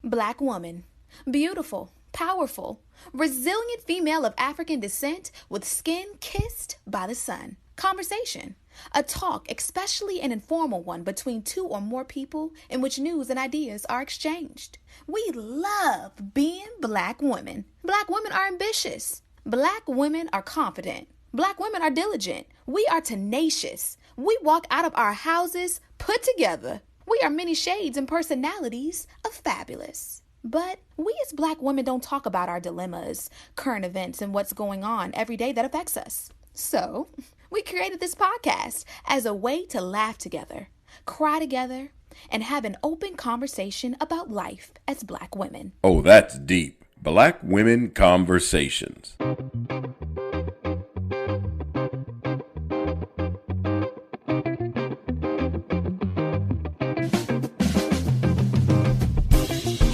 Black woman. Beautiful, powerful, resilient female of African descent with skin kissed by the sun. Conversation. A talk, especially an informal one between two or more people in which news and ideas are exchanged. We love being Black women. Black women are ambitious. Black women are confident. Black women are diligent. We are tenacious. We walk out of our houses put together. We are many shades and personalities of fabulous. But we as Black women don't talk about our dilemmas, current events, and what's going on every day that affects us. So, we created this podcast as a way to laugh together, cry together, and have an open conversation about life as Black women. Oh, that's deep. Black Women Conversations.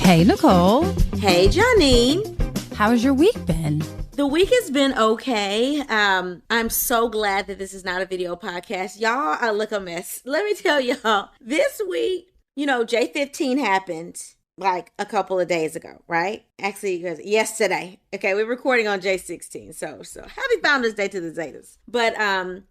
Hey, Nicole. Hey, Janine. How's your week been? The week has been okay. I'm so glad that this is not a video podcast. Y'all, I look a mess. Let me tell y'all, this week, J15 happened like a couple of days ago, right? Actually, yesterday. Okay, we're recording on J16. So happy Founders Day to the Zetas. But,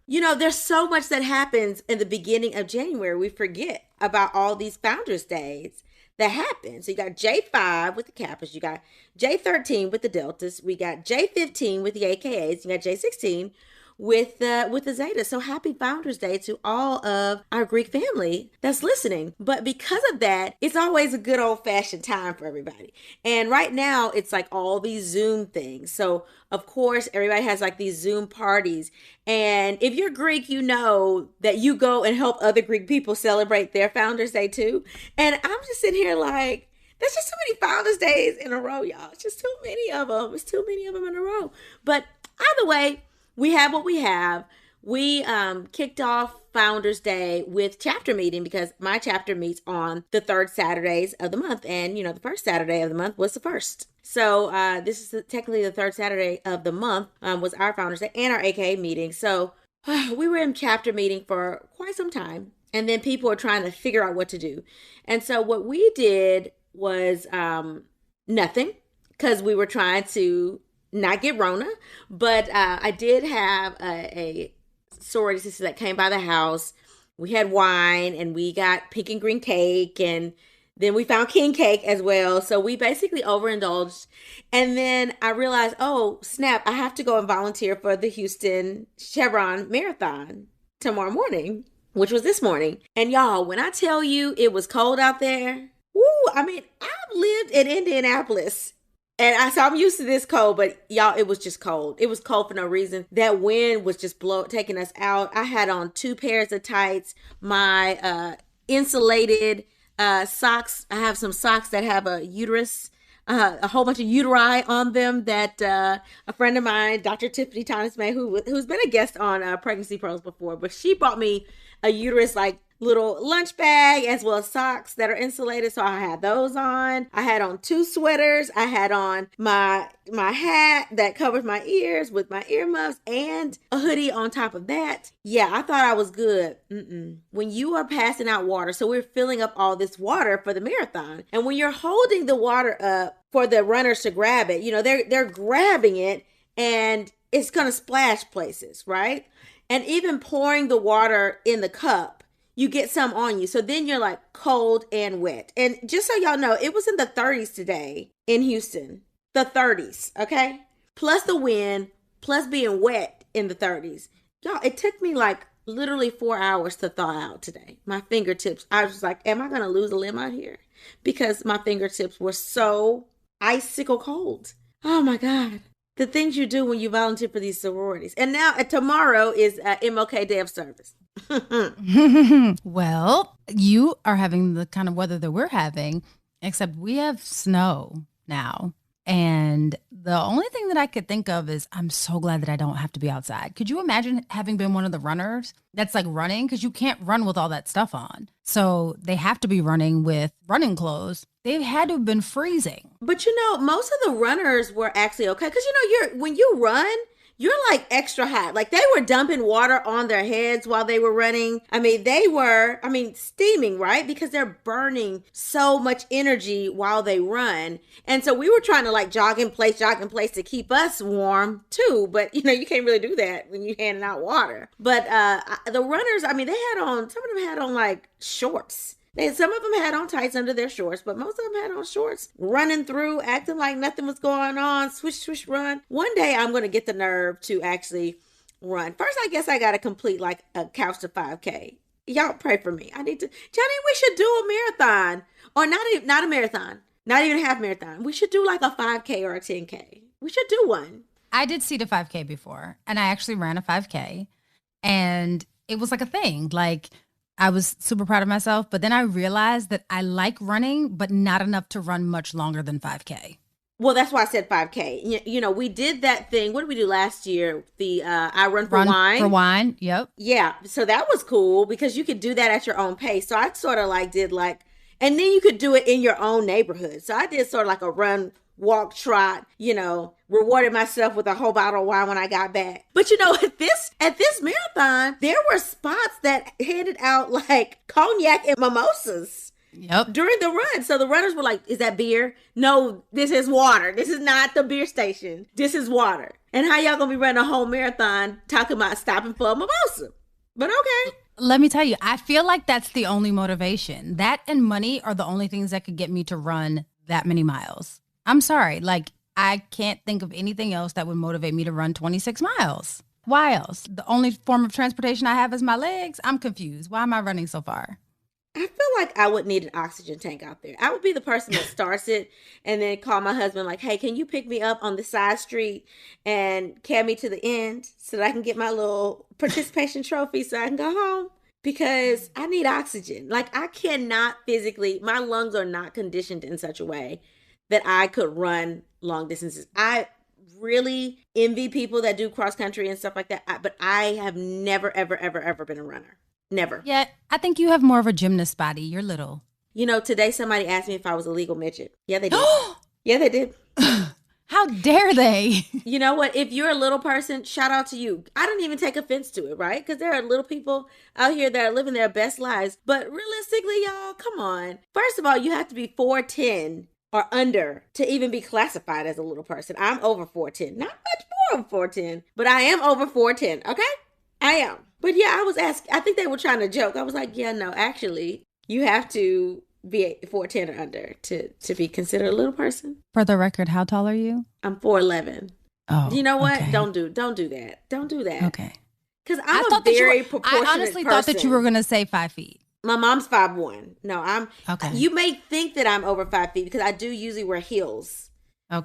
there's so much that happens in the beginning of January. We forget about all these Founders Days that happen. So you got J5 with the Kappas, you got J13 with the Deltas, we got J15 with the AKAs, you got J16 with the Zetas. So happy Founders Day to all of our Greek family that's listening. But because of that, it's always a good old fashioned time for everybody. And right now it's like all these Zoom things. So of course, everybody has like these Zoom parties. And if you're Greek, you know that you go and help other Greek people celebrate their Founders Day too. And I'm just sitting here like, there's just so many Founders Days in a row, y'all. It's just too many of them. It's too many of them in a row. But either way, we have what we have. We kicked off Founders Day with chapter meeting because my chapter meets on the third Saturdays of the month. And, the first Saturday of the month was the first. So this is technically the third Saturday of the month was our Founders Day and our AKA meeting. So we were in chapter meeting for quite some time. And then people are trying to figure out what to do. And so what we did was nothing because we were trying to not get Rona. But I did have a sorority sister that came by the house. We had wine and we got pink and green cake and then we found king cake as well. So we basically overindulged. And then I realized, oh, snap, I have to go and volunteer for the Houston Chevron Marathon tomorrow morning, which was this morning. And y'all, when I tell you it was cold out there, I've lived in Indianapolis. And so I'm used to this cold, but y'all, it was just cold. It was cold for no reason. That wind was just taking us out. I had on 2 pairs of tights, my insulated socks. I have some socks that have a uterus, a whole bunch of uteri on them that a friend of mine, Dr. Tiffany Thomas May, who's been a guest on Pregnancy Pros before, but she bought me a uterus like little lunch bag as well as socks that are insulated. So I had those on. I had on 2 sweaters. I had on my hat that covers my ears with my earmuffs and a hoodie on top of that. Yeah, I thought I was good. When you are passing out water, so we're filling up all this water for the marathon. And when you're holding the water up for the runners to grab it, they're grabbing it and it's going to splash places, right? And even pouring the water in the cup, you get some on you. So then you're like cold and wet. And just so y'all know, it was in the 30s today in Houston. The 30s, okay? Plus the wind, plus being wet in the 30s. Y'all, it took me like literally 4 hours to thaw out today. My fingertips, I was like, am I going to lose a limb out here? Because my fingertips were so icicle cold. Oh my God. The things you do when you volunteer for these sororities. And now tomorrow is MLK Day of Service. Well, you are having the kind of weather that we're having, except we have snow now. And the only thing that I could think of is I'm so glad that I don't have to be outside. Could you imagine having been one of the runners that's like running? Because you can't run with all that stuff on. So they have to be running with running clothes. They had to have been freezing. But most of the runners were actually okay. Because when you run, you're like extra hot. Like they were dumping water on their heads while they were running. I mean, they were, steaming, right? Because they're burning so much energy while they run. And so we were trying to like jog in place to keep us warm too. But you can't really do that when you're handing out water. But the runners, some of them had on like shorts. Some of them had on tights under their shorts, but most of them had on shorts, running through, acting like nothing was going on, swish, swish, run. One day I'm going to get the nerve to actually run. First, I guess I got to complete like a couch to 5K. Y'all pray for me. I need to, Johnny, we should do a marathon, or not a marathon, not even a half marathon. We should do like a 5K or a 10K. We should do one. I did see the 5K before, and I actually ran a 5K, and it was like a thing. Like, I was super proud of myself, but then I realized that I like running, but not enough to run much longer than 5K. Well, that's why I said 5K. We did that thing. What did we do last year? The I Run for Wine. For wine, yep. Yeah, so that was cool because you could do that at your own pace. So I sort of like did like, and then you could do it in your own neighborhood. So I did sort of like a run, walk, trot, rewarded myself with a whole bottle of wine when I got back. But at this marathon, there were spots that handed out like cognac and mimosas. Yep. During the run. So the runners were like, is that beer? No, this is water. This is not the beer station. This is water. And how y'all gonna be running a whole marathon talking about stopping for a mimosa? But okay. Let me tell you, I feel like that's the only motivation. That and money are the only things that could get me to run that many miles. I'm sorry. Like, I can't think of anything else that would motivate me to run 26 miles. Why else? The only form of transportation I have is my legs. I'm confused. Why am I running so far? I feel like I would need an oxygen tank out there. I would be the person that starts it and then call my husband like, hey, can you pick me up on the side street and carry me to the end so that I can get my little participation trophy so I can go home? Because I need oxygen. Like, I cannot physically, my lungs are not conditioned in such a way that I could run long distances. I really envy people that do cross country and stuff like that. But I have never, ever, ever, ever been a runner. Never. Yeah, I think you have more of a gymnast body. You're little. Today somebody asked me if I was a legal midget. Yeah, they did. Yeah, they did. How dare they? You know what? If you're a little person, shout out to you. I don't even take offense to it, right? Because there are little people out here that are living their best lives. But realistically, y'all, come on. First of all, you have to be 4'10" or under to even be classified as a little person. I'm over 4'10". Not much more over 4'10", but I am over 4'10", okay? I am. But yeah, I was asked, I think they were trying to joke. I was like, yeah, no, actually, you have to be 4'10" or under to be considered a little person. For the record, how tall are you? I'm 4'11". Oh, you know what? Okay. Don't do that. Don't do that. Okay. Because I'm a very proportionate I honestly person. thought that you were going to say 5 feet. My mom's 5'1". No, I'm. Okay. You may think that I'm over 5 feet because I do usually wear heels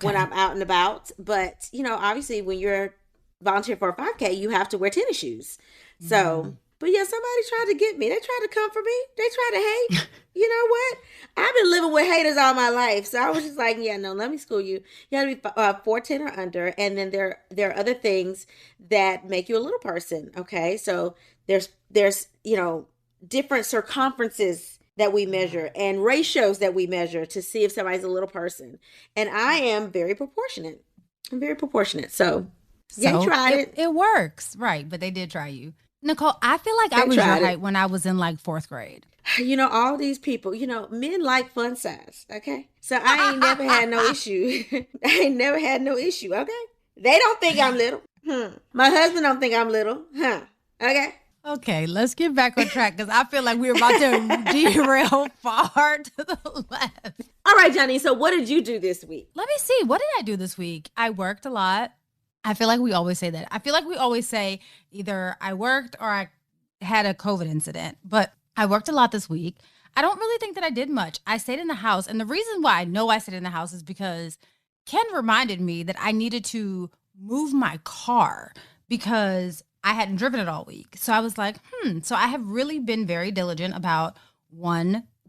when I'm out and about. But obviously, when you're volunteer for a 5K, you have to wear tennis shoes. So, but yeah, somebody tried to get me. They tried to come for me. They tried to hate. You know what? I've been living with haters all my life. So I was just like, yeah, no, let me school you. You got to be 4'10" or under. And then there are other things that make you a little person. Okay. So there's different circumferences that we measure and ratios that we measure to see if somebody's a little person. And I am very proportionate. I'm very proportionate. So yeah, you tried it. It works. Right. But they did try you. Nicole, I feel like I was your height when I was in like 4th grade. All these people, men like fun size. Okay. So I ain't never had no issue. I ain't never had no issue. Okay. They don't think I'm little. My husband don't think I'm little. Okay. Okay, let's get back on track because I feel like we're about to derail far to the left. All right, Johnny. So what did you do this week? Let me see. What did I do this week? I worked a lot. I feel like we always say that. I feel like we always say either I worked or I had a COVID incident, but I worked a lot this week. I don't really think that I did much. I stayed in the house. And the reason why I know I stayed in the house is because Ken reminded me that I needed to move my car because I hadn't driven it all week. So I was like, So I have really been very diligent about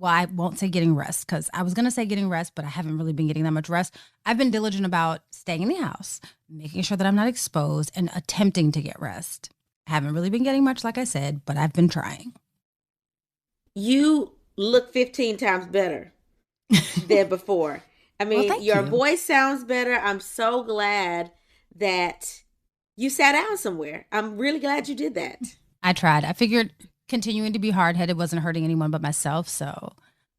I won't say getting rest because I was going to say getting rest, but I haven't really been getting that much rest. I've been diligent about staying in the house, making sure that I'm not exposed and attempting to get rest. I haven't really been getting much, like I said, but I've been trying. You look 15 times better than before. I mean, your voice sounds better. I'm so glad that, you sat down somewhere. I'm really glad you did that. I tried. I figured continuing to be hard-headed wasn't hurting anyone but myself. So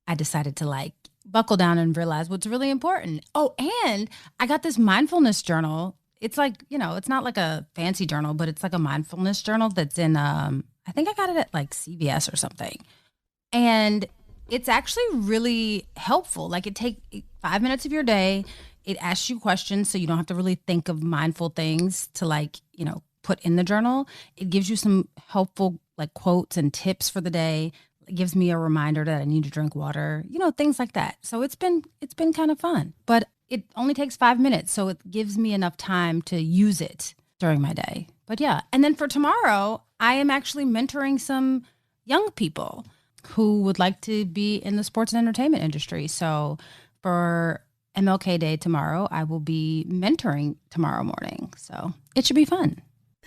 I decided to like buckle down and realize what's really important. Oh, and I got this mindfulness journal. It's like, it's not like a fancy journal, but it's like a mindfulness journal that's in, I think I got it at like CVS or something. And it's actually really helpful. Like it takes 5 minutes of your day. It asks you questions so you don't have to really think of mindful things to like, put in the journal. It gives you some helpful like quotes and tips for the day. It gives me a reminder that I need to drink water, things like that. So it's been kind of fun, but it only takes 5 minutes. So it gives me enough time to use it during my day. But yeah. And then for tomorrow, I am actually mentoring some young people who would like to be in the sports and entertainment industry. So for MLK Day tomorrow, I will be mentoring tomorrow morning. So it should be fun.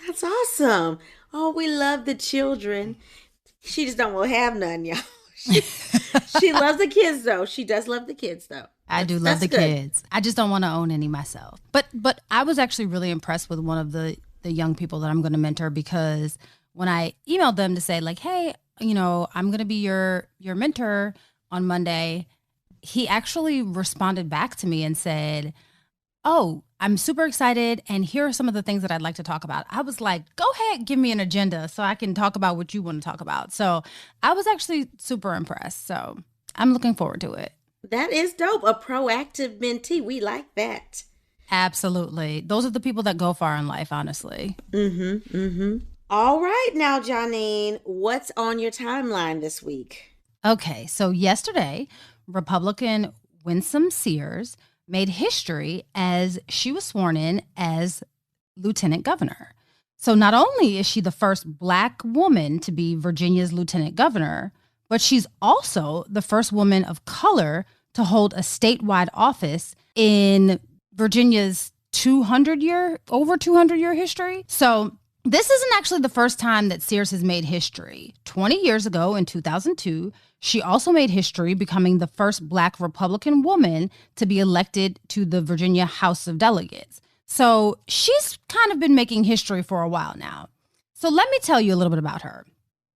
That's awesome. Oh, we love the children. She just don't want to have none, y'all. She loves the kids, though. She does love the kids, though. I do love the kids. I just don't want to own any myself. But I was actually really impressed with one of the young people that I'm going to mentor, because when I emailed them to say like, hey, I'm going to be your mentor on Monday, he actually responded back to me and said, oh, I'm super excited, and here are some of the things that I'd like to talk about. I was like, go ahead, give me an agenda so I can talk about what you want to talk about. So I was actually super impressed. So I'm looking forward to it. That is dope. A proactive mentee. We like that. Absolutely. Those are the people that go far in life, honestly. All right, now, Janine, what's on your timeline this week? Okay, so yesterday, Republican Winsome Sears made history as she was sworn in as lieutenant governor. So not only is she the first Black woman to be Virginia's lieutenant governor, but she's also the first woman of color to hold a statewide office in Virginia's over 200-year history. So this isn't actually the first time that Sears has made history. 20 years ago, in 2002, she also made history becoming the first Black Republican woman to be elected to the Virginia House of Delegates. So she's kind of been making history for a while now. So let me tell you a little bit about her.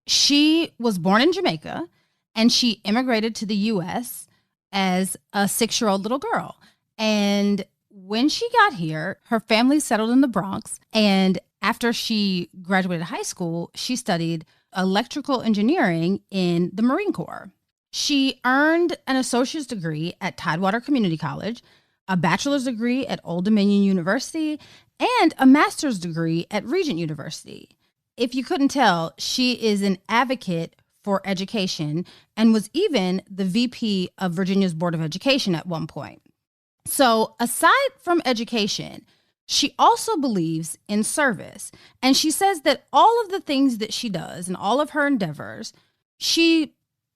She was born in Jamaica, and she immigrated to the U.S. as a 6-year-old little girl. And when she got here, her family settled in the Bronx, and after she graduated high school, she studied electrical engineering in the Marine Corps. She earned an associate's degree at Tidewater Community College, a bachelor's degree at Old Dominion University, and a master's degree at Regent University. If you couldn't tell, she is an advocate for education and was even the VP of Virginia's Board of Education at one point. So aside from education, she also believes in service, and she says that all of the things that she does and all of her endeavors, she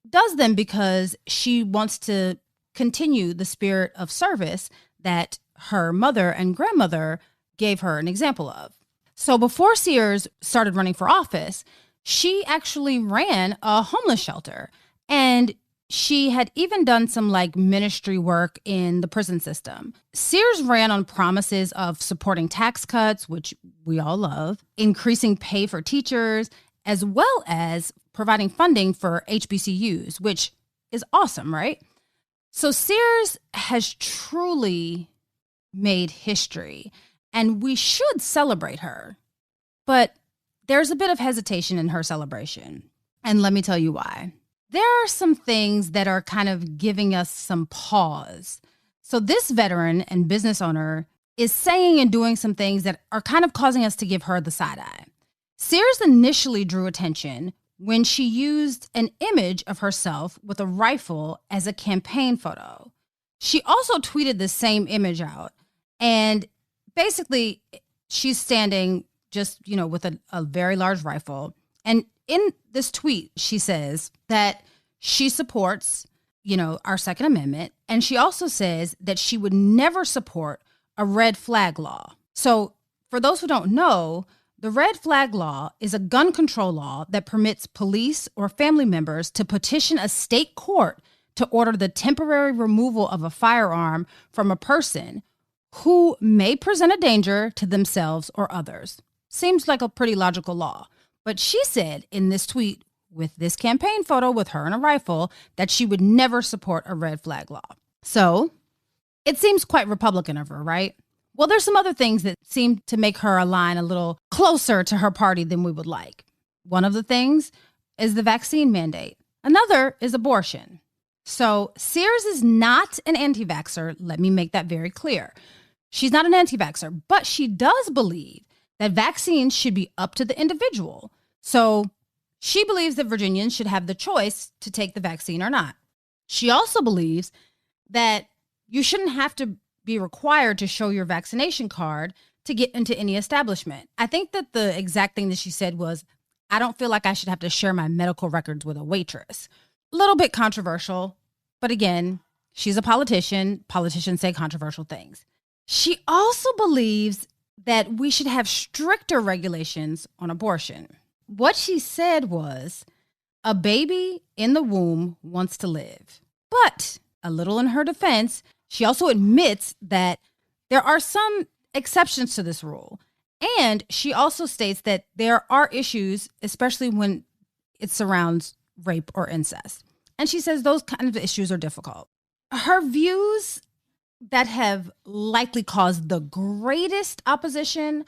does them because she wants to continue the spirit of service that her mother and grandmother gave her an example of. So before Sears started running for office, she actually ran a homeless shelter, and she had even done some like ministry work in the prison system. Sears ran on promises of supporting tax cuts, which we all love, increasing pay for teachers, as well as providing funding for HBCUs, which is awesome, right? So Sears has truly made history, and we should celebrate her. But there's a bit of hesitation in her celebration, and let me tell you why. There are some things that are kind of giving us some pause. So this veteran and business owner is saying and doing some things that are kind of causing us to give her the side eye. Sears initially drew attention when she used an image of herself with a rifle as a campaign photo. She also tweeted the same image out, and basically she's standing just, with a very large rifle. And in this tweet, she says that she supports, our Second Amendment. And she also says that she would never support a red flag law. So for those who don't know, the red flag law is a gun control law that permits police or family members to petition a state court to order the temporary removal of a firearm from a person who may present a danger to themselves or others. Seems like a pretty logical law. But she said in this tweet with this campaign photo with her and a rifle that she would never support a red flag law. So it seems quite Republican of her, right? Well, there's some other things that seem to make her align a little closer to her party than we would like. One of the things is the vaccine mandate. Another is abortion. So Sears is not an anti-vaxxer. Let me make that very clear. She's not an anti-vaxxer, but she does believe that vaccines should be up to the individual. So she believes that Virginians should have the choice to take the vaccine or not. She also believes that you shouldn't have to be required to show your vaccination card to get into any establishment. I think that the exact thing that she said was, I don't feel like I should have to share my medical records with a waitress. A little bit controversial, but again, she's a politician. Politicians say controversial things. She also believes that we should have stricter regulations on abortion. What she said was, a baby in the womb wants to live. But a little in her defense, she also admits that there are some exceptions to this rule. And she also states that there are issues, especially when it surrounds rape or incest. And she says those kind of issues are difficult. Her views that have likely caused the greatest opposition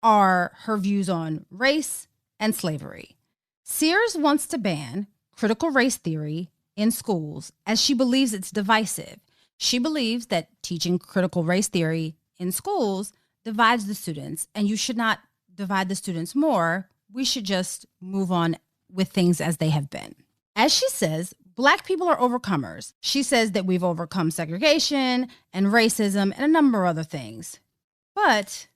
are her views on race and slavery. Sears wants to ban critical race theory in schools as she believes it's divisive. She believes that teaching critical race theory in schools divides the students, and you should not divide the students more. We should just move on with things as they have been. As she says, Black people are overcomers. She says that we've overcome segregation and racism and a number of other things. But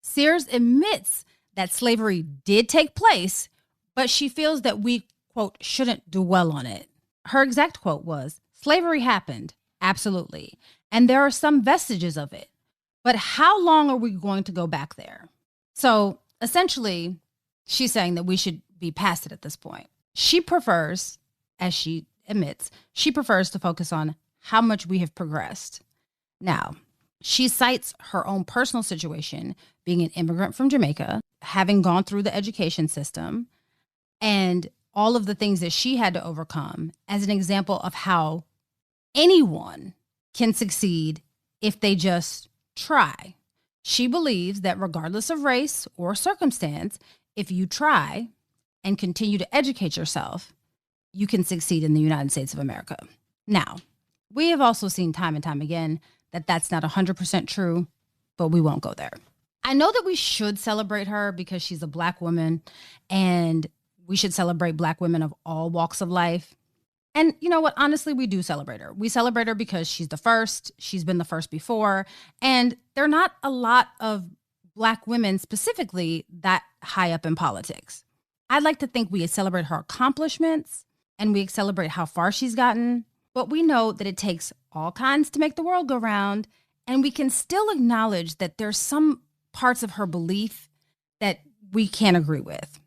Sears admits that slavery did take place, but she feels that we, quote, shouldn't dwell on it. Her exact quote was, slavery happened, absolutely, and there are some vestiges of it. But how long are we going to go back there? So essentially, she's saying that we should be past it at this point. She prefers, as she admits, she prefers to focus on how much we have progressed. Now, she cites her own personal situation, being an immigrant from Jamaica, having gone through the education system, and all of the things that she had to overcome as an example of how anyone can succeed if they just try. She believes that regardless of race or circumstance, if you try and continue to educate yourself, you can succeed in the United States of America. Now, we have also seen time and time again that that's not 100% true, but we won't go there. I know that we should celebrate her because she's a Black woman, and we should celebrate Black women of all walks of life. And you know what? Honestly, we do celebrate her. We celebrate her because she's the first. She's been the first before. And there are not a lot of Black women specifically that high up in politics. I'd like to think we celebrate her accomplishments and we celebrate how far she's gotten. But we know that it takes all kinds to make the world go round. And we can still acknowledge that there's some parts of her belief that we can't agree with.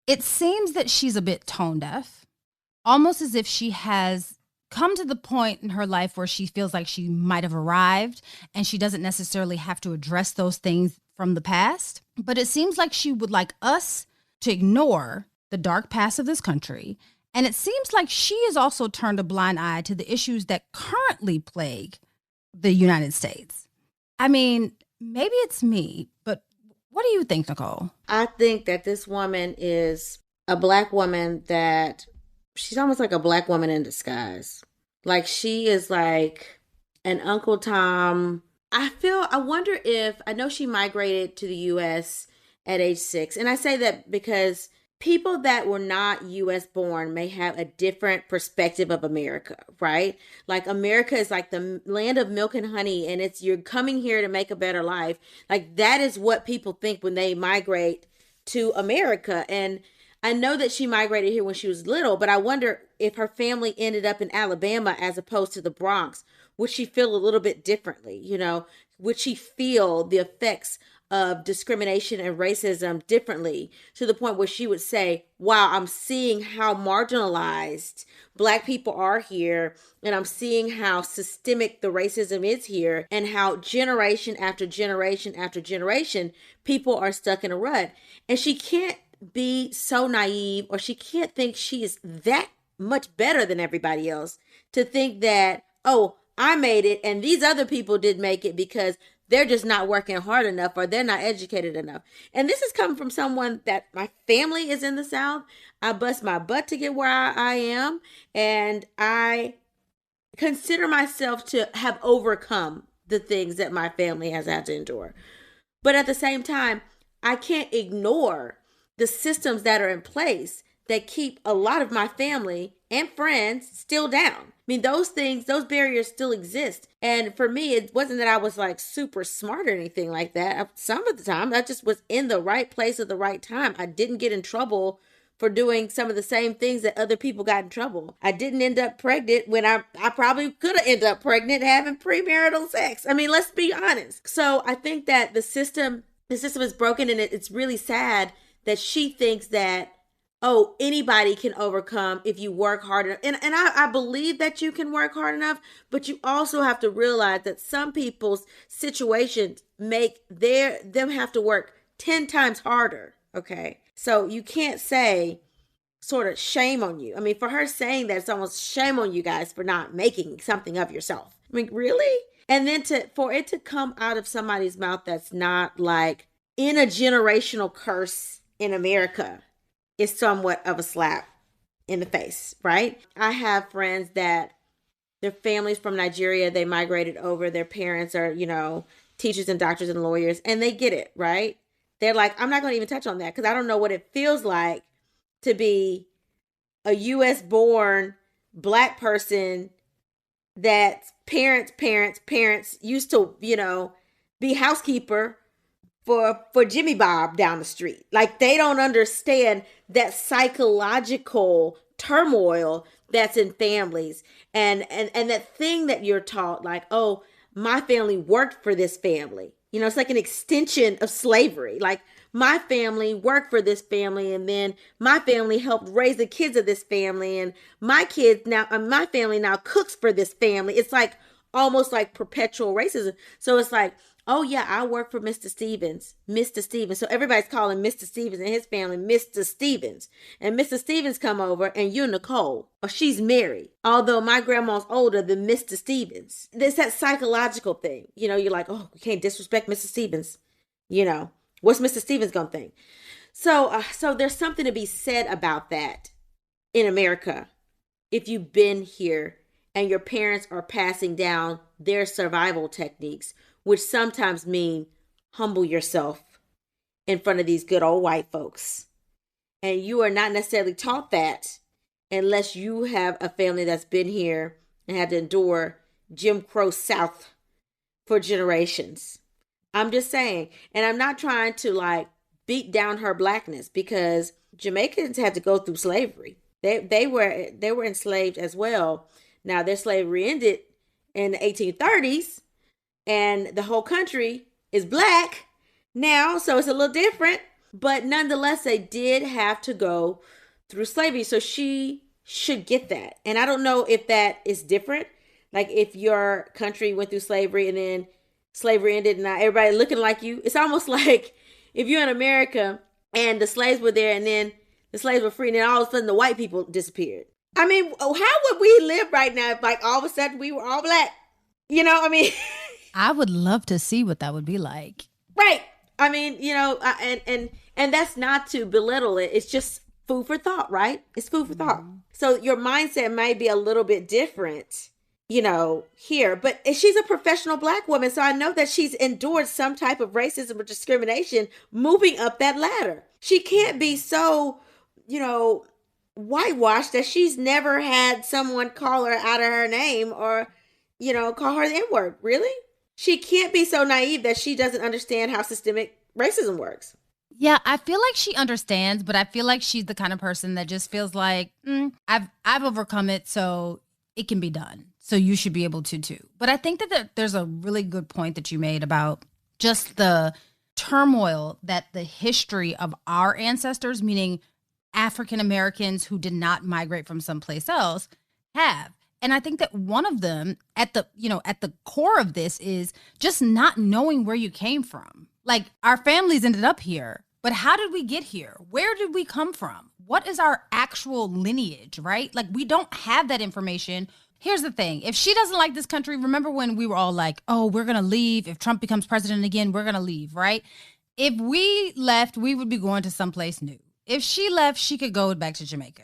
It seems that she's a bit tone deaf. Almost as if she has come to the point in her life where she feels like she might have arrived and she doesn't necessarily have to address those things from the past. But it seems like she would like us to ignore the dark past of this country. And it seems like she has also turned a blind eye to the issues that currently plague the United States. I mean, maybe it's me, but what do you think, Nicole? I think that this woman is a Black woman that she's almost like a Black woman in disguise. Like she is like an Uncle Tom. I wonder if, I know she migrated to the U.S. at age 6. And I say that because people that were not U.S. born may have a different perspective of America, right? Like America is like the land of milk and honey, and it's you're coming here to make a better life. Like that is what people think when they migrate to America. And I know that she migrated here when she was little, but I wonder if her family ended up in Alabama as opposed to the Bronx. Would she feel a little bit differently? You know, would she feel the effects of discrimination and racism differently, to the point where she would say, wow, I'm seeing how marginalized Black people are here, and I'm seeing how systemic the racism is here, and how generation after generation after generation, people are stuck in a rut. And she can't be so naive, or she can't think she is that much better than everybody else to think that, oh, I made it and these other people didn't make it because they're just not working hard enough, or they're not educated enough. And this is coming from someone that my family is in the South. I bust my butt to get where I am. And I consider myself to have overcome the things that my family has had to endure. But at the same time, I can't ignore the systems that are in place that keep a lot of my family and friends still down. I mean, those things, those barriers still exist. And for me, it wasn't that I was like super smart or anything like that. Some of the time, I just was in the right place at the right time. I didn't get in trouble for doing some of the same things that other people got in trouble. I didn't end up pregnant when I probably could have ended up pregnant having premarital sex. I mean, let's be honest. So I think that the system is broken, and it's really sad that she thinks that, oh, anybody can overcome if you work hard enough. And I believe that you can work hard enough, but you also have to realize that some people's situations make them have to work 10 times harder. Okay. So you can't say sort of shame on you. I mean, for her saying that, it's almost shame on you guys for not making something of yourself. I mean, really? And then for it to come out of somebody's mouth that's not like in a generational curse in America is somewhat of a slap in the face, right? I have friends that their families from Nigeria, they migrated over. Their parents are, teachers and doctors and lawyers, and they get it, right? They're like, I'm not going to even touch on that because I don't know what it feels like to be a U.S. born Black person that parents used to, be housekeeper for Jimmy Bob down the street. Like, they don't understand that psychological turmoil that's in families, and that thing that you're taught, like, oh, my family worked for this family. It's like an extension of slavery. Like, my family worked for this family, and then my family helped raise the kids of this family, and my family now cooks for this family. It's like almost like perpetual racism. So it's like, oh yeah, I work for Mr. Stevens. So everybody's calling Mr. Stevens and his family Mr. Stevens. And Mr. Stevens come over and you're Nicole, or she's Mary. Although my grandma's older than Mr. Stevens. There's that psychological thing. You're like, oh, we can't disrespect Mr. Stevens. What's Mr. Stevens gonna think? So there's something to be said about that in America. If you've been here and your parents are passing down their survival techniques, which sometimes mean humble yourself in front of these good old white folks. And you are not necessarily taught that unless you have a family that's been here and had to endure Jim Crow South for generations. I'm just saying, and I'm not trying to like beat down her Blackness, because Jamaicans had to go through slavery. They were enslaved as well. Now their slavery ended in the 1830s. And the whole country is Black now, so it's a little different. But nonetheless, they did have to go through slavery. So she should get that. And I don't know if that is different. Like, if your country went through slavery and then slavery ended and now everybody looking like you. It's almost like if you're in America and the slaves were there and then the slaves were free and then all of a sudden the white people disappeared. I mean, how would we live right now if like all of a sudden we were all Black? I mean... I would love to see what that would be like. Right. I mean, and that's not to belittle it. It's just food for thought, right? It's food for thought. So your mindset might be a little bit different, here. But she's a professional Black woman. So I know that she's endured some type of racism or discrimination moving up that ladder. She can't be so, whitewashed that she's never had someone call her out of her name or, call her the N-word. Really? She can't be so naive that she doesn't understand how systemic racism works. Yeah, I feel like she understands, but I feel like she's the kind of person that just feels like, I've overcome it, so it can be done. So you should be able to too. But I think that there's a really good point that you made about just the turmoil that the history of our ancestors, meaning African Americans who did not migrate from someplace else, have. And I think that one of them at the core of this is just not knowing where you came from. Like, our families ended up here, but how did we get here? Where did we come from? What is our actual lineage, right? Like, we don't have that information. Here's the thing. If she doesn't like this country, remember when we were all like, oh, we're going to leave. If Trump becomes president again, we're going to leave, right? If we left, we would be going to someplace new. If she left, she could go back to Jamaica.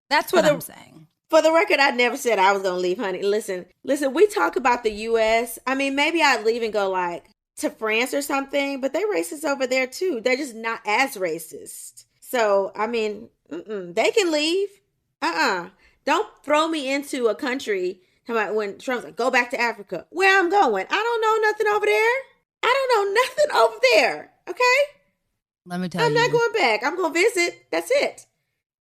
That's what I'm saying. For the record, I never said I was going to leave, honey. Listen, we talk about the U.S. I mean, maybe I'd leave and go like to France or something, but they're racist over there too. They're just not as racist. So, I mean, they can leave. Don't throw me into a country when Trump's like, go back to Africa. Where I'm going? I don't know nothing over there. I don't know nothing over there. Okay? Let me tell you. I'm not going back. I'm going to visit. That's it.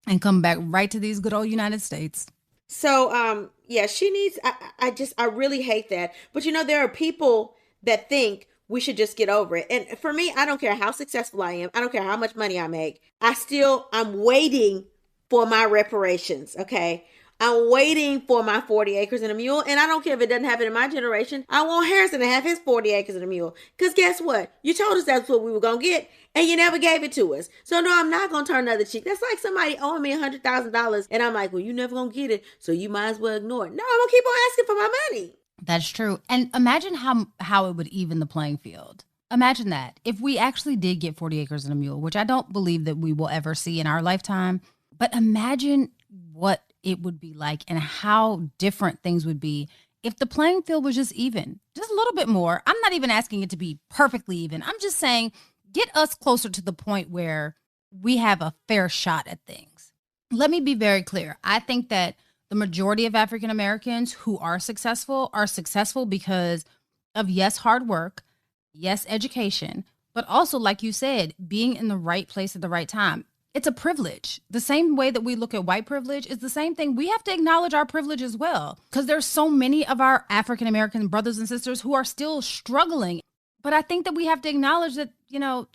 And come back right to these good old United States. So, yeah, she needs, I really hate that. But, there are people that think we should just get over it. And for me, I don't care how successful I am. I don't care how much money I make. I'm waiting for my reparations, okay? I'm waiting for my 40 acres and a mule. And I don't care if it doesn't happen in my generation. I want Harrison to have his 40 acres and a mule. Because guess what? You told us that's what we were going to get. And you never gave it to us. So no, I'm not going to turn another cheek. That's like somebody owing me $100,000. And I'm like, well, you never going to get it. So you might as well ignore it. No, I'm going to keep on asking for my money. That's true. And imagine how it would even the playing field. Imagine that. If we actually did get 40 acres and a mule, which I don't believe that we will ever see in our lifetime. But imagine what it would be like and how different things would be if the playing field was just even, just a little bit more. I'm not even asking it to be perfectly even. I'm just saying, get us closer to the point where we have a fair shot at things. Let me be very clear. I think that the majority of African Americans who are successful because of, yes, hard work, yes, education, but also, like you said, being in the right place at the right time. It's a privilege. The same way that we look at white privilege is the same thing. We have to acknowledge our privilege as well, because there's so many of our African American brothers and sisters who are still struggling. But I think that we have to acknowledge that,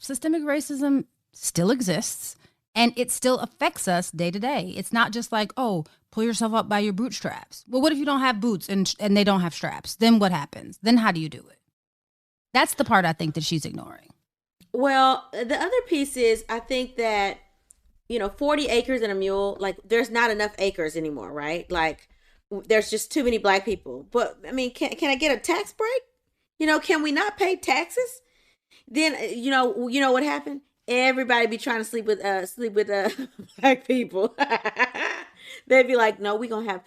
systemic racism still exists and it still affects us day to day. It's not just like, oh, pull yourself up by your bootstraps. Well, what if you don't have boots and they don't have straps? Then what happens? Then how do you do it? That's the part I think that she's ignoring. Well, the other piece is, I think that 40 acres and a mule, like, there's not enough acres anymore, right? Like, there's just too many black people. But I mean, can I get a tax break? Can we not pay taxes? Then what happened? Everybody be trying to sleep with black people. They'd be like, no, we gonna have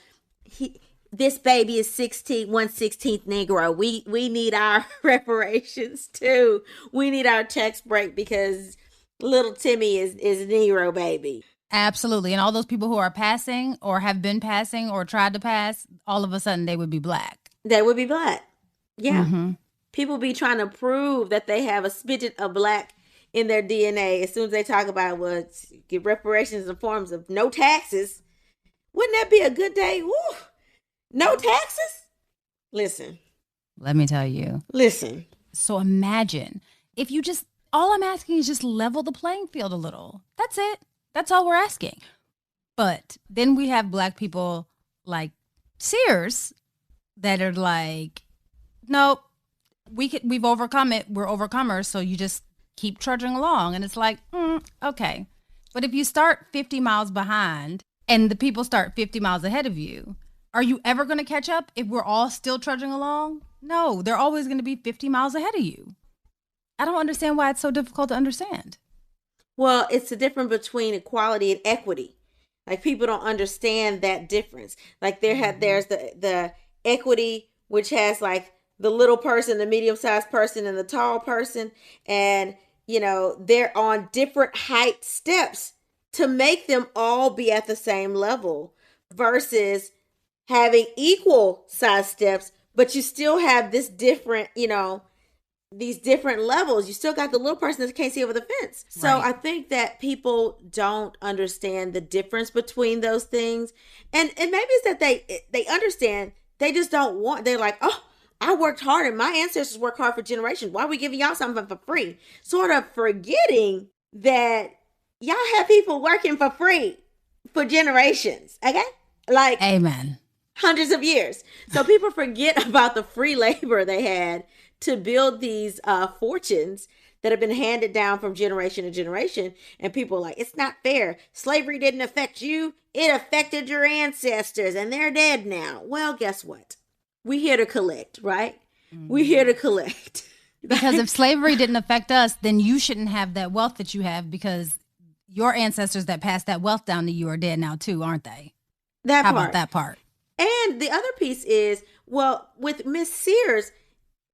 this baby is 1/16 Negro. We need our reparations too. We need our tax break because little Timmy is Negro baby. Absolutely. And all those people who are passing or have been passing or tried to pass, all of a sudden they would be black. They would be black. Yeah. Mm-hmm. People be trying to prove that they have a smidget of black in their DNA. As soon as they talk about get reparations in forms of no taxes, wouldn't that be a good day? Woo! No taxes? Listen. Let me tell you. Listen. So imagine if you just, all I'm asking is just level the playing field a little. That's it. That's all we're asking. But then we have black people like Sears that are like, nope, we've overcome it. We're overcomers. So you just keep trudging along. And it's like, okay. But if you start 50 miles behind and the people start 50 miles ahead of you, are you ever going to catch up if we're all still trudging along? No, they're always going to be 50 miles ahead of you. I don't understand why it's so difficult to understand. Well, it's the difference between equality and equity. Like, people don't understand that difference. Like, there's the equity, which has like the little person, the medium-sized person, and the tall person. And, they're on different height steps to make them all be at the same level versus having equal size steps, but you still have this different, these different levels. You still got the little person that can't see over the fence. So right. I think that people don't understand the difference between those things. And maybe it's that they understand, they just don't want, they're like, oh, I worked hard and my ancestors worked hard for generations. Why are we giving y'all something for free? Sort of forgetting that y'all have people working for free for generations. Okay? Like, amen. Hundreds of years. So people forget about the free labor they had to build these fortunes that have been handed down from generation to generation. And people are like, it's not fair. Slavery didn't affect you. It affected your ancestors and they're dead now. Well, guess what? We here to collect, right? We here to collect. Because if slavery didn't affect us, then you shouldn't have that wealth that you have, because your ancestors that passed that wealth down to you are dead now too, aren't they? How about that part? And the other piece is, well, with Miss Sears,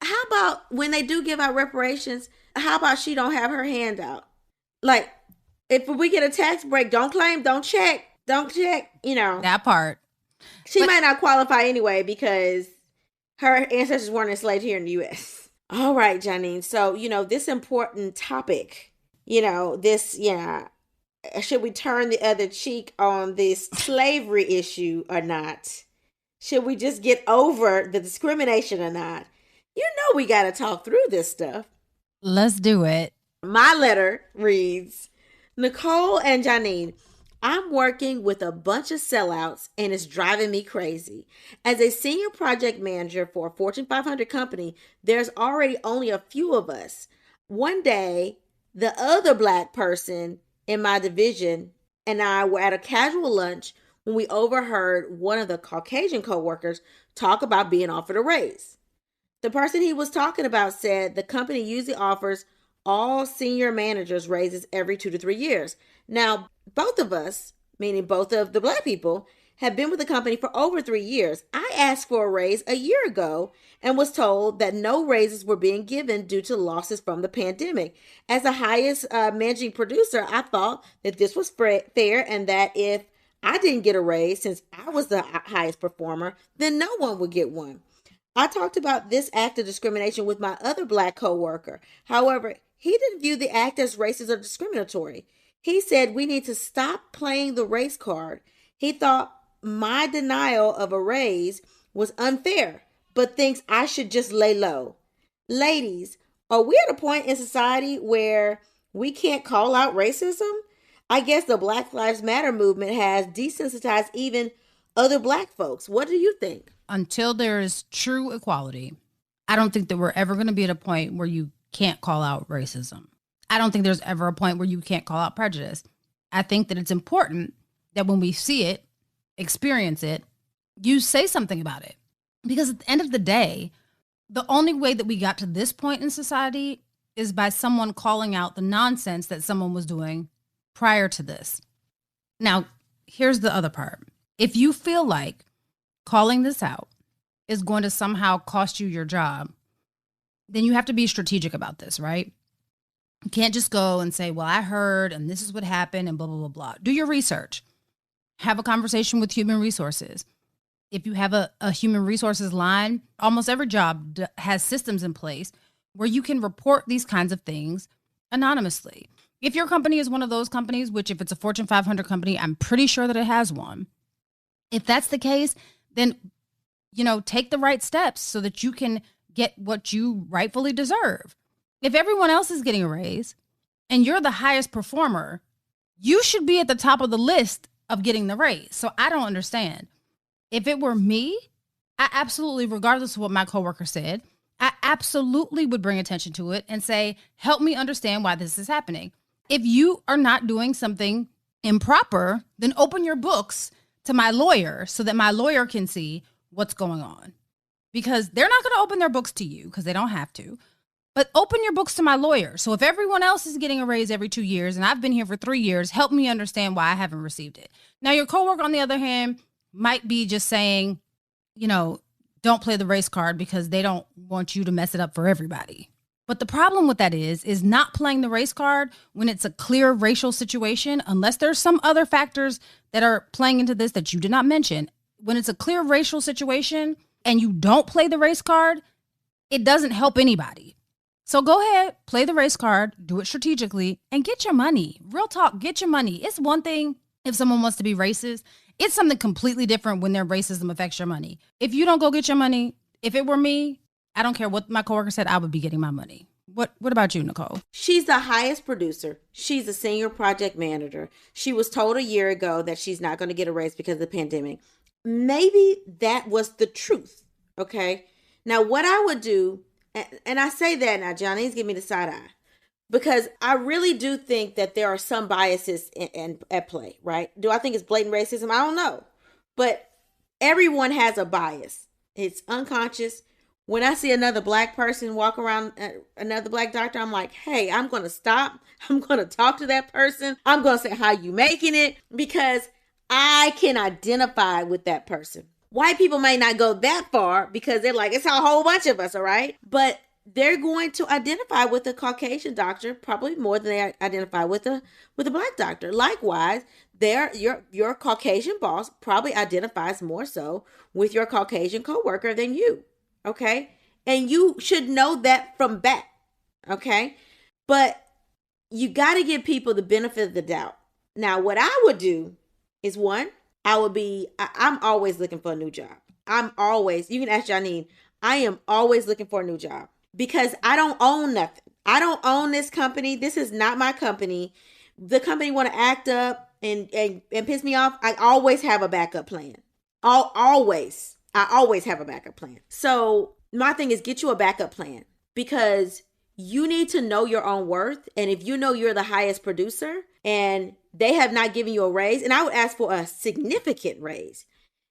how about when they do give out reparations, how about she don't have her hand out? Like, if we get a tax break, don't claim, don't check, you know. That part. She might not qualify anyway because her ancestors weren't enslaved here in the U.S. All right, Janine. So, this important topic, should we turn the other cheek on this slavery issue or not? Should we just get over the discrimination or not? We got to talk through this stuff. Let's do it. My letter reads, Nicole and Janine, I'm working with a bunch of sellouts and it's driving me crazy. As a senior project manager for a Fortune 500 company, there's already only a few of us. One day, the other Black person in my division and I were at a casual lunch when we overheard one of the Caucasian coworkers talk about being offered a raise. The person he was talking about said the company usually offers all senior managers raises every 2 to 3 years. Now, both of us, meaning both of the Black people, have been with the company for over 3 years. I asked for a raise a year ago and was told that no raises were being given due to losses from the pandemic. As the highest managing producer, I thought that this was fair and that if I didn't get a raise since I was the highest performer, then no one would get one. I talked about this act of discrimination with my other Black coworker. However, he didn't view the act as racist or discriminatory. He said we need to stop playing the race card. He thought my denial of a raise was unfair, but thinks I should just lay low. Ladies, are we at a point in society where we can't call out racism? I guess the Black Lives Matter movement has desensitized even other Black folks. What do you think? Until there is true equality, I don't think that we're ever going to be at a point where you can't call out racism. I don't think there's ever a point where you can't call out prejudice. I think that it's important that when we see it, experience it, you say something about it. Because at the end of the day, the only way that we got to this point in society is by someone calling out the nonsense that someone was doing prior to this. Now, here's the other part. If you feel like calling this out is going to somehow cost you your job, then you have to be strategic about this, right? You can't just go and say, well, I heard and this is what happened and blah, blah, blah, blah. Do your research. Have a conversation with human resources. If you have a human resources line, almost every job has systems in place where you can report these kinds of things anonymously. If your company is one of those companies, which if it's a Fortune 500 company, I'm pretty sure that it has one. If that's the case, then, take the right steps so that you can get what you rightfully deserve. If everyone else is getting a raise and you're the highest performer, you should be at the top of the list of getting the raise. So I don't understand. If it were me, I absolutely, regardless of what my coworker said, I absolutely would bring attention to it and say, help me understand why this is happening. If you are not doing something improper, then open your books to my lawyer so that my lawyer can see what's going on. Because they're not going to open their books to you because they don't have to. But open your books to my lawyer. So if everyone else is getting a raise every 2 years and I've been here for 3 years, help me understand why I haven't received it. Now, your coworker, on the other hand, might be just saying, don't play the race card because they don't want you to mess it up for everybody. But the problem with that is not playing the race card when it's a clear racial situation, unless there's some other factors that are playing into this that you did not mention. When it's a clear racial situation and you don't play the race card, it doesn't help anybody. So go ahead, play the race card, do it strategically, and get your money. Real talk, get your money. It's one thing if someone wants to be racist. It's something completely different when their racism affects your money. If you don't go get your money, if it were me, I don't care what my coworker said, I would be getting my money. What about you, Nicole? She's the highest producer. She's a senior project manager. She was told a year ago that she's not going to get a raise because of the pandemic. Maybe that was the truth. Okay. Now, what I would do, and I say that now, Johnny's giving me the side eye, because I really do think that there are some biases at play, right? Do I think it's blatant racism? I don't know. But everyone has a bias. It's unconscious. When I see another black person walk around, another black doctor, I'm like, hey, I'm going to stop. I'm going to talk to that person. I'm going to say, how you making it? Because I can identify with that person. White people may not go that far because they're like, it's a whole bunch of us, all right? But they're going to identify with a Caucasian doctor probably more than they identify with a black doctor. Likewise, your Caucasian boss probably identifies more so with your Caucasian coworker than you. Okay. And you should know that from back. Okay. But you got to give people the benefit of the doubt. Now, what I would do is I'm always looking for a new job. You can ask Janine, I am always looking for a new job because I don't own nothing. I don't own this company. This is not my company. The company want to act up and piss me off. I always have a backup plan. I always have a backup plan. So my thing is get you a backup plan because you need to know your own worth. And if you know you're the highest producer and they have not given you a raise, and I would ask for a significant raise.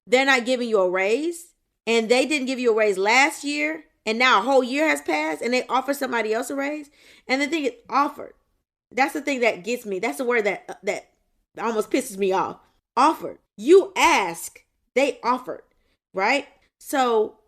They're not giving you a raise and they didn't give you a raise last year. And now a whole year has passed and they offer somebody else a raise. And the thing is offered. That's the thing that gets me. That's the word that almost pisses me off. Offered. You ask, they offered. Right? So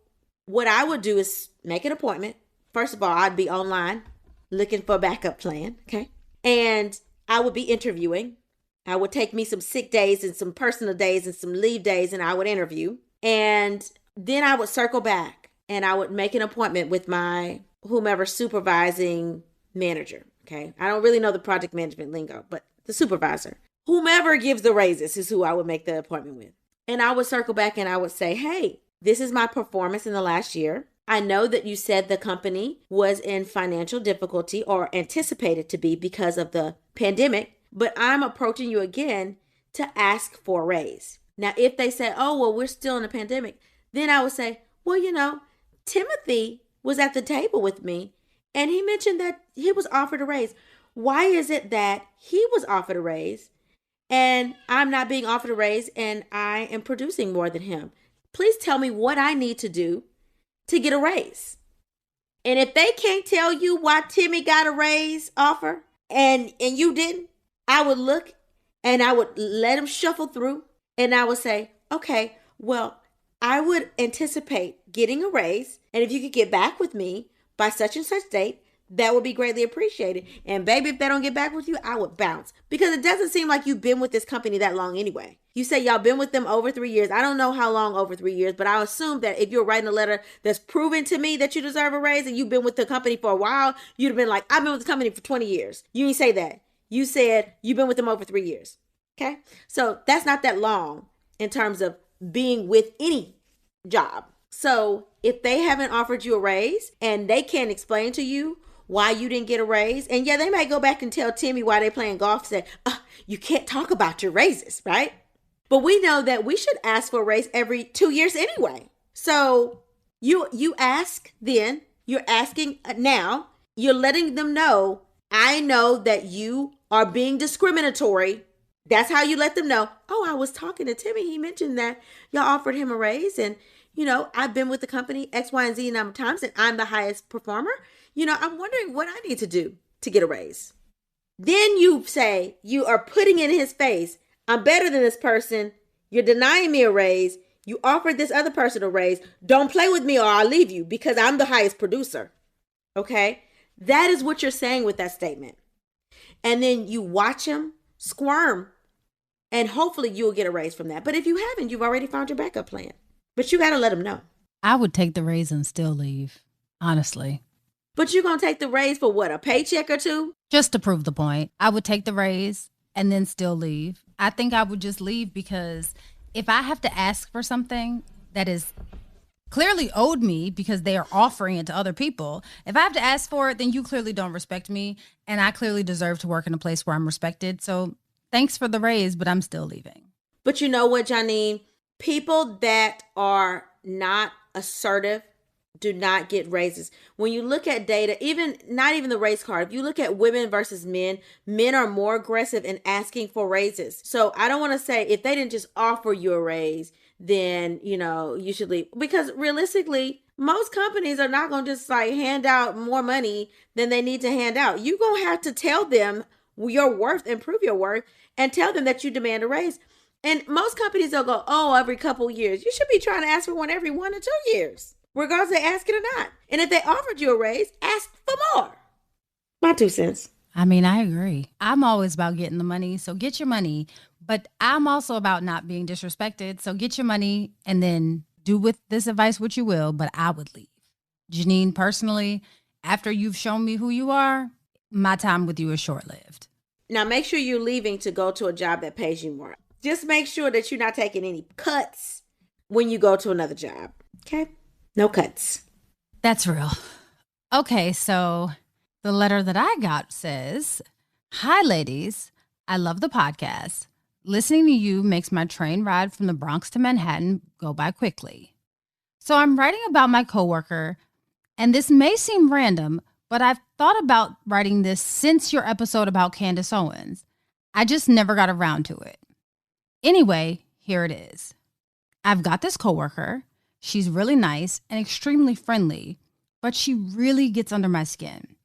what I would do is make an appointment. First of all, I'd be online looking for a backup plan. Okay. And I would be interviewing. I would take me some sick days and some personal days and some leave days and I would interview. And then I would circle back and I would make an appointment with my whomever supervising manager. Okay. I don't really know the project management lingo, but the supervisor, whomever gives the raises is who I would make the appointment with. And I would circle back and I would say, hey, this is my performance in the last year. I know that you said the company was in financial difficulty or anticipated to be because of the pandemic, but I'm approaching you again to ask for a raise. Now, if they say, oh, well, we're still in a pandemic, then I would say, well, Timothy was at the table with me and he mentioned that he was offered a raise. Why is it that he was offered a raise and I'm not being offered a raise and I am producing more than him? Please tell me what I need to do to get a raise. And if they can't tell you why Timmy got a raise offer and you didn't, I would look and I would let him shuffle through and I would say, okay, well, I would anticipate getting a raise. And if you could get back with me by such and such date, that would be greatly appreciated. And baby, if they don't get back with you, I would bounce because it doesn't seem like you've been with this company that long anyway. You say y'all been with them over 3 years. I don't know how long over 3 years, but I assume that if you're writing a letter that's proven to me that you deserve a raise and you've been with the company for a while, you'd have been like, I've been with the company for 20 years. You didn't say that. You said you've been with them over 3 years. Okay. So that's not that long in terms of being with any job. So if they haven't offered you a raise and they can't explain to you why you didn't get a raise, and yeah, they might go back and tell Timmy why they're playing golf, say, you can't talk about your raises, right? But we know that we should ask for a raise every 2 years anyway. So you ask then, you're asking now, you're letting them know, I know that you are being discriminatory. That's how you let them know, oh, I was talking to Timmy. He mentioned that y'all offered him a raise and, I've been with the company X, Y, and Z number of times and I'm the highest performer. I'm wondering what I need to do to get a raise. Then you say, you are putting in his face, I'm better than this person. You're denying me a raise. You offered this other person a raise. Don't play with me or I'll leave you because I'm the highest producer. Okay? That is what you're saying with that statement. And then you watch him squirm and hopefully you'll get a raise from that. But if you haven't, you've already found your backup plan. But you got to let him know. I would take the raise and still leave, honestly. But you're going to take the raise for what, a paycheck or two? Just to prove the point. I would take the raise and then still leave. I think I would just leave because if I have to ask for something that is clearly owed me because they are offering it to other people. If I have to ask for it, then you clearly don't respect me, and I clearly deserve to work in a place where I'm respected. So thanks for the raise, but I'm still leaving. But you know what, Janine? People that are not assertive do not get raises. When you look at data, not even the race card, if you look at women versus men, men are more aggressive in asking for raises. So I don't want to say if they didn't just offer you a raise, then, you should leave. Because realistically, most companies are not going to just like hand out more money than they need to hand out. You're going to have to tell them your worth and prove your worth and tell them that you demand a raise. And most companies, they'll go, every couple years. You should be trying to ask for one every 1 or 2 years, regardless if they ask it or not. And if they offered you a raise, ask for more. My 2 cents. I mean, I agree. I'm always about getting the money, so get your money. But I'm also about not being disrespected, so get your money and then do with this advice what you will, but I would leave. Janine, personally, after you've shown me who you are, my time with you is short-lived. Now, make sure you're leaving to go to a job that pays you more. Just make sure that you're not taking any cuts when you go to another job. Okay? No cuts. That's real. Okay, so the letter that I got says, "Hi, ladies. I love the podcast. Listening to you makes my train ride from the Bronx to Manhattan go by quickly. So I'm writing about my coworker, and this may seem random, but I've thought about writing this since your episode about Candace Owens. I just never got around to it. Anyway, here it is. I've got this coworker. She's really nice and extremely friendly, but she really gets under my skin.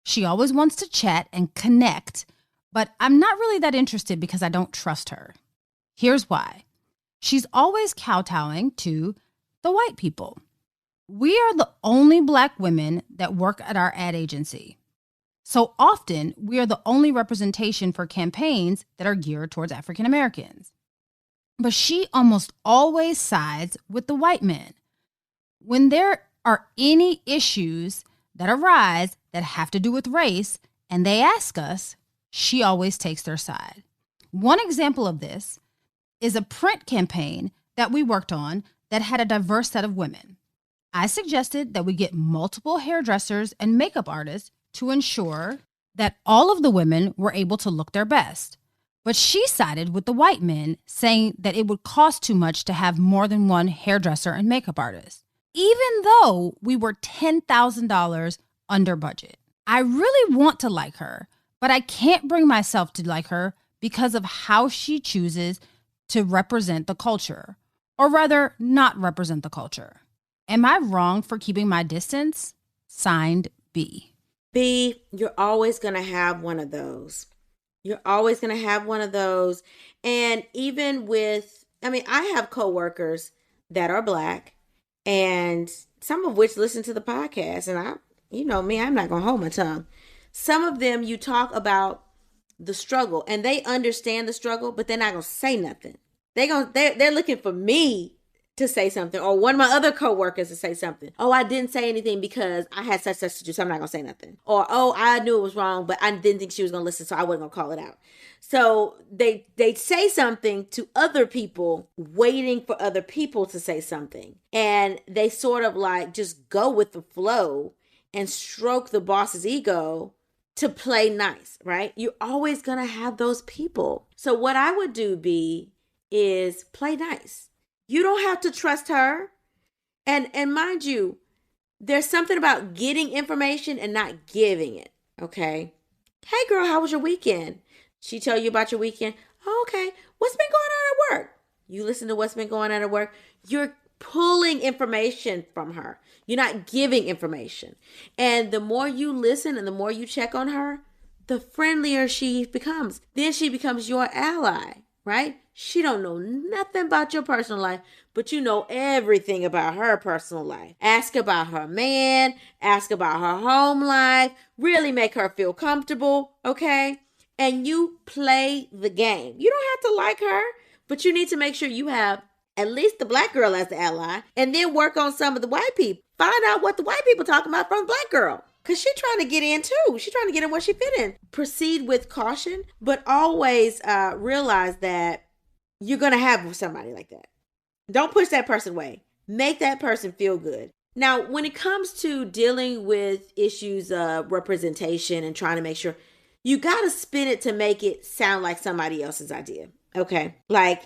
She always wants to chat and connect, but I'm not really that interested because I don't trust her. Here's why. She's always kowtowing to the white people. We are the only Black women that work at our ad agency. So often, we are the only representation for campaigns that are geared towards African Americans. But she almost always sides with the white men. When there are any issues that arise that have to do with race, and they ask us, she always takes their side. One example of this is a print campaign that we worked on that had a diverse set of women. I suggested that we get multiple hairdressers and makeup artists to ensure that all of the women were able to look their best. But she sided with the white men, saying that it would cost too much to have more than one hairdresser and makeup artist, even though we were $10,000 under budget. I really want to like her, but I can't bring myself to like her because of how she chooses to represent the culture, or rather, not represent the culture. Am I wrong for keeping my distance? Signed, B. B, you're always going to have one of those. You're always going to have one of those. And even with, I have coworkers that are Black, and some of which listen to the podcast. And you know me, I'm not going to hold my tongue. Some of them, you talk about the struggle, and they understand the struggle, but they're not going to say nothing. They're looking for me to say something, or one of my other coworkers to say something. Oh, I didn't say anything because I had such to do, so I'm not going to say nothing. Or, oh, I knew it was wrong, but I didn't think she was going to listen, so I wasn't going to call it out. So they say something to other people, waiting for other people to say something. And they sort of like just go with the flow and stroke the boss's ego to play nice, right? You're always going to have those people. So what I would do, B, is play nice. You don't have to trust her. And mind you, there's something about getting information and not giving it, okay? Hey, girl, how was your weekend? She tell you about your weekend. Oh, okay. What's been going on at work? You listen to what's been going on at work. You're pulling information from her. You're not giving information. And the more you listen and the more you check on her, the friendlier she becomes. Then she becomes your ally, right? She don't know nothing about your personal life, but you know everything about her personal life. Ask about her man, ask about her home life, really make her feel comfortable, okay? And you play the game. You don't have to like her, but you need to make sure you have at least the Black girl as the ally, and then work on some of the white people. Find out what the white people talking about from the Black girl. Because she's trying to get in too. She's trying to get in where she fit in. Proceed with caution, but always realize that you're going to have somebody like that. Don't push that person away. Make that person feel good. Now, when it comes to dealing with issues of representation and trying to make sure, you got to spin it to make it sound like somebody else's idea. Okay. Like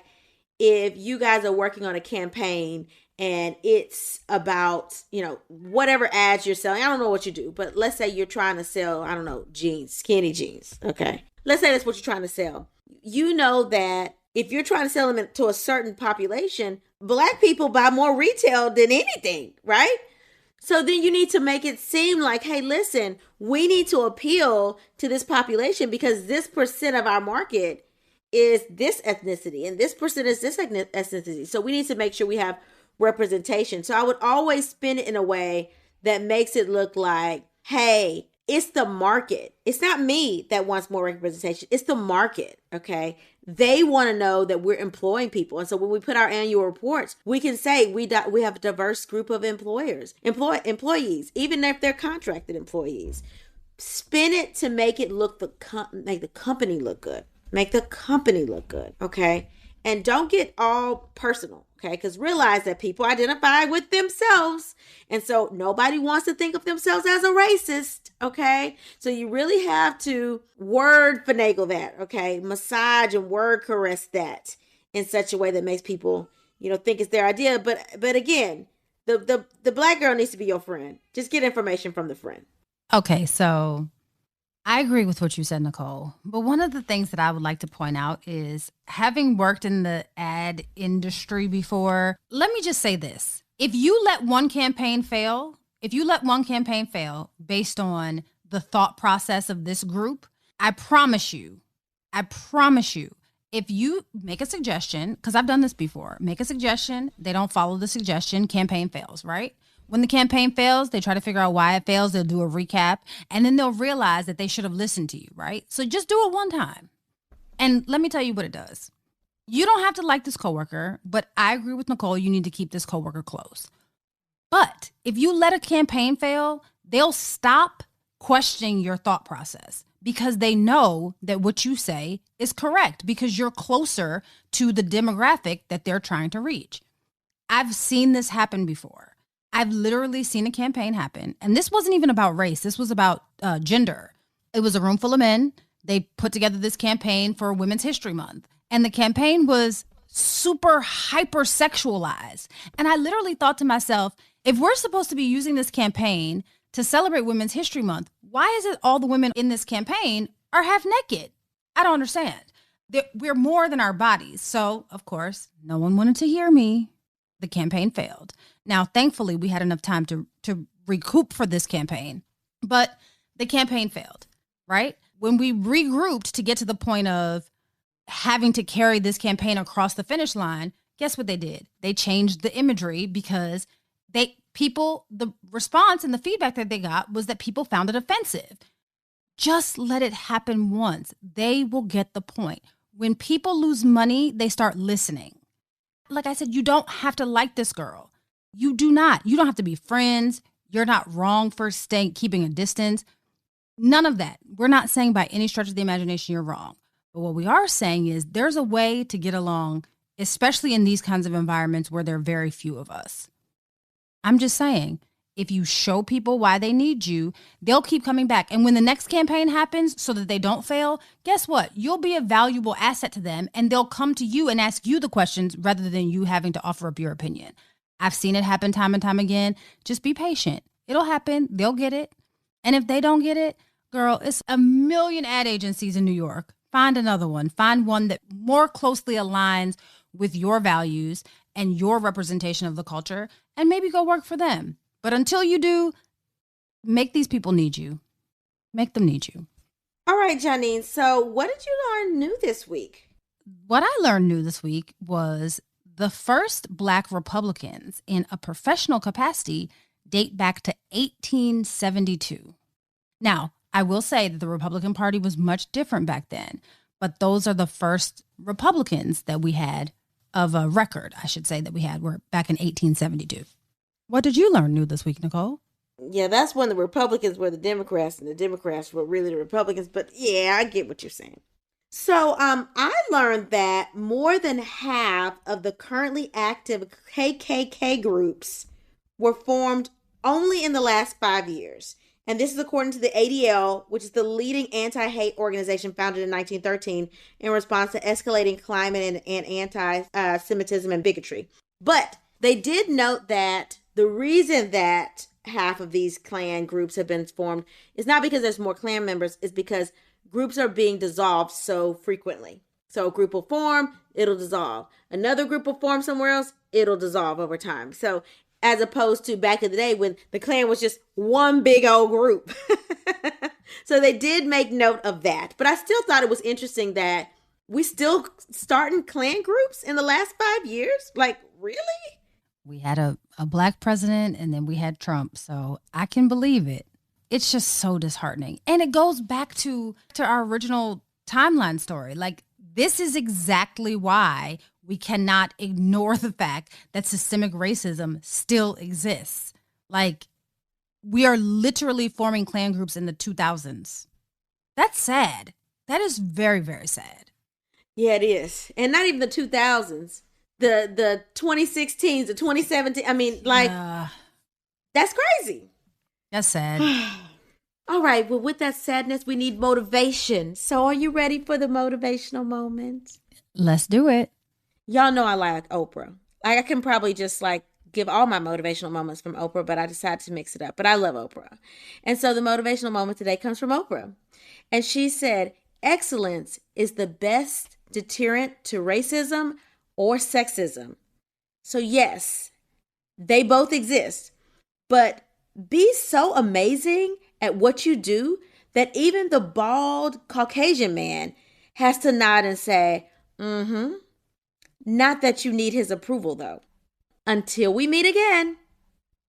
if you guys are working on a campaign and it's about, whatever ads you're selling. I don't know what you do, but let's say you're trying to sell, I don't know, jeans, skinny jeans. Okay. Let's say that's what you're trying to sell. You know that if you're trying to sell them to a certain population, Black people buy more retail than anything, right? So then you need to make it seem like, hey, listen, we need to appeal to this population because this percent of our market is this ethnicity and this percent is this ethnicity. So we need to make sure we have representation. So I would always spin it in a way that makes it look like, hey, it's the market. It's not me that wants more representation. It's the market. Okay. They want to know that we're employing people. And so when we put our annual reports, we can say we have a diverse group of employees, even if they're contracted employees. Spin it to make it look make the company look good. Make the company look good. Okay. And don't get all personal. Okay, because realize that people identify with themselves. And so nobody wants to think of themselves as a racist. Okay, so you really have to word finagle that. Okay, massage and word caress that in such a way that makes people, think it's their idea. But again, the Black girl needs to be your friend. Just get information from the friend. Okay, so I agree with what you said, Nicole. But one of the things that I would like to point out is having worked in the ad industry before, let me just say this. If you let one campaign fail based on the thought process of this group, I promise you, if you make a suggestion, because I've done this before, make a suggestion, they don't follow the suggestion, campaign fails, right? When the campaign fails, they try to figure out why it fails. They'll do a recap, and then they'll realize that they should have listened to you, right? So just do it one time. And let me tell you what it does. You don't have to like this coworker, but I agree with Nicole. You need to keep this coworker close. But if you let a campaign fail, they'll stop questioning your thought process because they know that what you say is correct because you're closer to the demographic that they're trying to reach. I've seen this happen before. I've literally seen a campaign happen. And this wasn't even about race. This was about gender. It was a room full of men. They put together this campaign for Women's History Month. And the campaign was super hyper-sexualized. And I literally thought to myself, if we're supposed to be using this campaign to celebrate Women's History Month, why is it all the women in this campaign are half naked? I don't understand. We're more than our bodies. So, of course, no one wanted to hear me. The campaign failed. Now, thankfully, we had enough time to recoup for this campaign, but the campaign failed, right? When we regrouped to get to the point of having to carry this campaign across the finish line, guess what they did? They changed the imagery because the response and the feedback that they got was that people found it offensive. Just let it happen once. They will get the point. When people lose money, they start listening. Like I said, you don't have to like this girl. You do not. You don't have to be friends. You're not wrong for keeping a distance. None of that. We're not saying by any stretch of the imagination you're wrong. But what we are saying is there's a way to get along, especially in these kinds of environments where there are very few of us. I'm just saying, if you show people why they need you, they'll keep coming back. And when the next campaign happens so that they don't fail, guess what? You'll be a valuable asset to them and they'll come to you and ask you the questions rather than you having to offer up your opinion. I've seen it happen time and time again. Just be patient. It'll happen. They'll get it. And if they don't get it, girl, it's a million ad agencies in New York. Find another one. Find one that more closely aligns with your values and your representation of the culture and maybe go work for them. But until you do, make these people need you. Make them need you. All right, Janine. So what did you learn new this week? What I learned new this week was the first Black Republicans in a professional capacity date back to 1872. Now, I will say that the Republican Party was much different back then, but those are the first Republicans that we had of a record, I should say, that we had were back in 1872. What did you learn new this week, Nicole? Yeah, that's when the Republicans were the Democrats and the Democrats were really the Republicans. But yeah, I get what you're saying. So I learned that more than half of the currently active KKK groups were formed only in the last 5 years. And this is according to the ADL, which is the leading anti-hate organization founded in 1913 in response to escalating climate and anti-Semitism and bigotry. But they did note that the reason that half of these Klan groups have been formed is not because there's more Klan members, it's because groups are being dissolved so frequently. So a group will form, it'll dissolve. Another group will form somewhere else, it'll dissolve over time. So as opposed to back in the day when the Klan was just one big old group. So they did make note of that. But I still thought it was interesting that we still starting Klan groups in the last 5 years. Like, really? We had a black president and then we had Trump. So I can believe it. It's just so disheartening. And it goes back to our original timeline story. Like, this is exactly why we cannot ignore the fact that systemic racism still exists. Like, we are literally forming Klan groups in the 2000s. That's sad. That is very, very sad. Yeah, it is. And not even the 2000s. The 2016s, the 2017. I mean, like, that's crazy. That's sad. All right. Well, with that sadness, we need motivation. So are you ready for the motivational moment? Let's do it. Y'all know I like Oprah. Like, I can probably just give all my motivational moments from Oprah, but I decided to mix it up. But I love Oprah. And so the motivational moment today comes from Oprah. And she said, excellence is the best deterrent to racism or sexism. So yes, they both exist, but be so amazing at what you do that even the bald Caucasian man has to nod and say, mm-hmm. Not that you need his approval, though. Until we meet again.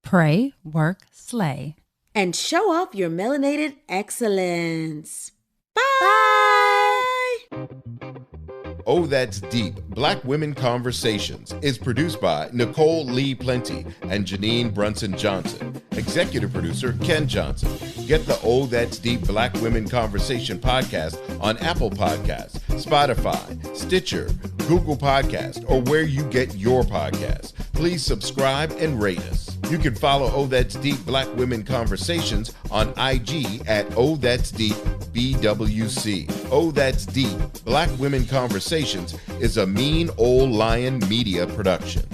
Pray, work, slay. And show off your melanated excellence. Bye! Oh, That's Deep, Black Women Conversations is produced by Nicole Lee Plenty and Janine Brunson Johnson. Executive producer, Ken Johnson. Get the Oh, That's Deep, Black Women Conversation podcast on Apple Podcasts, Spotify, Stitcher, Google Podcast, or where you get your podcasts. Please subscribe and rate us. You can follow Oh, That's Deep, Black Women Conversations on IG at Oh, That's Deep, BWC. Oh, That's Deep, Black Women Conversations is a Mean Old Lion media production.